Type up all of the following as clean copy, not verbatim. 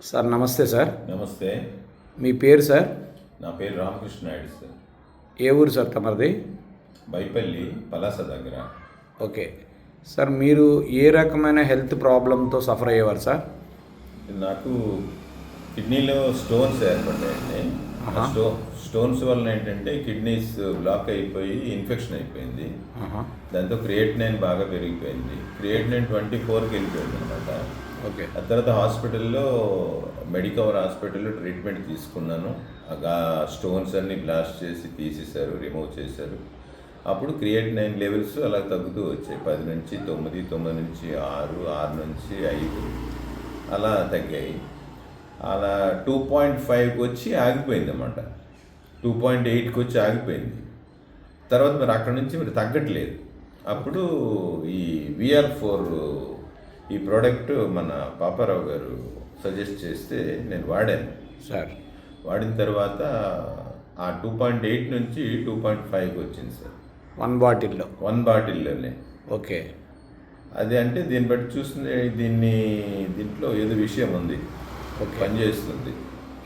Sir నమస్తే sir. నమస్తే. మీ పేరు సార్? నా పేరు రామకృష్ణ నాయుడు సార్. ఏ ఊరు సార్ తమరిది? బైపల్లి పలాస దగ్గర. ఓకే సార్, మీరు ఏ రకమైన హెల్త్ ప్రాబ్లంతో సఫర్ అయ్యేవారు సార్? నాకు కిడ్నీలో స్టోన్స్ ఏర్పడ్డాయండి. స్టోన్స్ వలన ఏంటంటే కిడ్నీస్ బ్లాక్ అయిపోయి ఇన్ఫెక్షన్ అయిపోయింది. దాంతో క్రియేటినైన్ బాగా పెరిగిపోయింది. క్రియేటినైన్ 24కి వెళ్ళిపోయింది అనమాట. ఓకే. ఆ తర్వాత హాస్పిటల్లో మెడికవర్ హాస్పిటల్లో ట్రీట్మెంట్ తీసుకున్నాను. ఆ స్టోన్స్ అన్ని బ్లాస్ట్ చేసి తీసేశారు, రిమూవ్ చేశారు. అప్పుడు క్రియేటినైన్ లెవెల్స్ అలా తగ్గుతూ వచ్చాయి. 10 నుంచి 9, 9 నుంచి 6, 6 నుంచి 5 అలా తగ్గాయి. అలా 2.5కి వచ్చి ఆగిపోయింది అన్నమాట. 2.8కి వచ్చి ఆగిపోయింది. తర్వాత మరి అక్కడ నుంచి మరి తగ్గట్లేదు. అప్పుడు ఈ VR4 ఈ ప్రోడక్ట్ మన పాపారావు గారు సజెస్ట్ చేస్తే నేను వాడాను సార్. వాడిన తర్వాత ఆ 2.8 నుంచి 2.5కి వచ్చింది సార్. 1 బాటిల్లో? 1 బాటిల్లోనే. ఓకే. అది అంటే దీన్ని బట్టి చూస్తే దీంట్లో ఏదో విషయం ఉంది, పనిచేస్తుంది.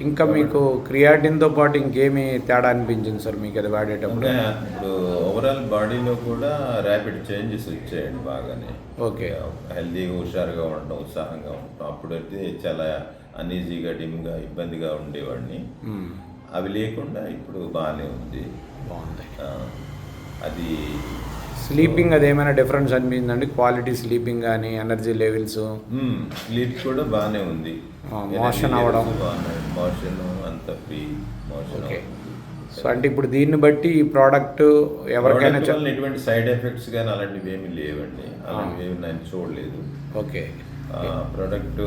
ఇంకా మీకు క్రియాటిన్తో పాటు ఇంకేమి తేడా అనిపించింది సార్ మీకు అది వాడేటప్పుడు? ఇప్పుడు ఓవరాల్ బాడీలో కూడా ర్యాపిడ్ చేంజెస్ వచ్చాయండి బాగానే. ఓకే. హెల్తీగా, హుషారుగా ఉండడం, ఉత్సాహంగా ఉండటం. అప్పుడైతే చాలా అన్ఈజీగా, డిమ్గా, ఇబ్బందిగా ఉండేవాడిని. అవి లేకుండా ఇప్పుడు బాగానే ఉంది. బాగుంది. అది స్లీపింగ్ అదేమైనా డిఫరెన్స్ అనిపించిందండి? క్వాలిటీ స్లీపింగ్ కానీ, ఎనర్జీ లెవెల్స్? స్లీప్ కూడా బాగానే ఉంది. మోషన్ అవ్వడం? మోషన్ అంత ఫ్రీ మోషన్. ఓకే. సో అంటే ఇప్పుడు దీన్ని బట్టి ఈ ప్రోడక్ట్ ఎవరికైనా ఎటువంటి సైడ్ ఎఫెక్ట్స్ కానీ అలాంటివి ఏమీ లేవండి. అలాంటివి ఏమి నేను చూడలేదు. ఓకే. ప్రోడక్ట్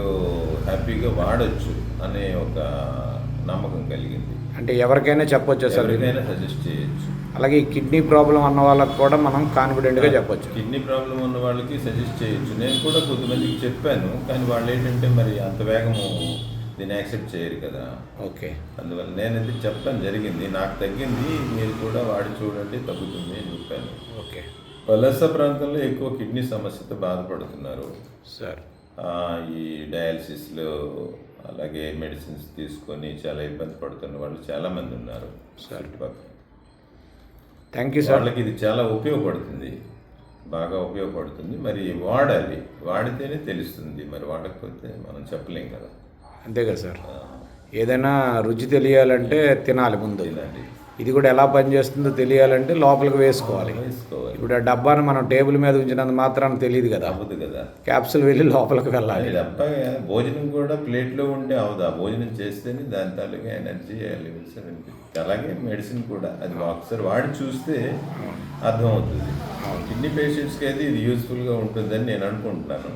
హ్యాపీగా వాడచ్చు అనే ఒక నమ్మకం కలిగింది. అంటే ఎవరికైనా చెప్పొచ్చు సార్? ఎవరికైనా సజెస్ట్ చేయొచ్చు. అలాగే ఈ కిడ్నీ ప్రాబ్లం ఉన్న వాళ్ళకి కూడా మనం కాన్ఫిడెంట్గా చెప్పొచ్చు. కిడ్నీ ప్రాబ్లం ఉన్న వాళ్ళకి సజెస్ట్ చేయొచ్చు. నేను కూడా కొంతమందికి చెప్పాను, కానీ వాళ్ళు ఏంటంటే మరి అంత వేగము దీన్ని యాక్సెప్ట్ చేయరు కదా. ఓకే. అందువల్ల నేనైతే చెప్పడం జరిగింది, నాకు తగ్గింది, మీరు కూడా వాడి చూడండి తగ్గుతుంది అని చెప్పాను. ఓకే. పలాస ప్రాంతంలో ఎక్కువ కిడ్నీ సమస్యతో బాధపడుతున్నారు సార్. ఈ డయాలసిస్లో అలాగే మెడిసిన్స్ తీసుకొని చాలా ఇబ్బంది పడుతున్న వాళ్ళు చాలామంది ఉన్నారు చుట్టుపక్కల. Thank you sir. వాళ్ళకి ఇది చాలా ఉపయోగపడుతుంది, బాగా ఉపయోగపడుతుంది. మరి వాడాలి, వాడితేనే తెలుస్తుంది. మరి వాడకపోతే మనం చెప్పలేం కదా. అంతే కదా సార్. ఏదైనా రుచి తెలియాలంటే తినాలి ముందు. తినండి. ఇది కూడా ఎలా పనిచేస్తుందో తెలియాలంటే లోపలికి వేసుకోవాలి. ఇప్పుడు ఆ డబ్బాను మనం టేబుల్ మీద ఉంచినంత మాత్రాన తెలియదు కదా. అవ్వదు కదా. క్యాప్సూల్ వెళ్ళి లోపలికి వెళ్ళాలి. డబ్బా భోజనం కూడా ప్లేట్లో ఉంటే అవుదా, భోజనం చేస్తేనే దాని తాలూకా ఎనర్జీ లెవెల్స్ అనిపిస్తుంది. అలాగే మెడిసిన్ కూడా అది ఒకసారి వాడి చూస్తే అర్థమవుతుంది. కిడ్నీ పేషెంట్స్కి అయితే ఇది యూస్ఫుల్గా ఉంటుందని నేను అనుకుంటున్నాను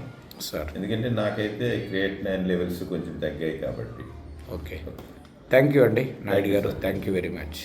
సార్. ఎందుకంటే నాకైతే క్రియేటినైన్ లెవెల్స్ కొంచెం తగ్గాయి కాబట్టి. ఓకే. థ్యాంక్ యూ అండి నాయుడు గారు. Thank you very much.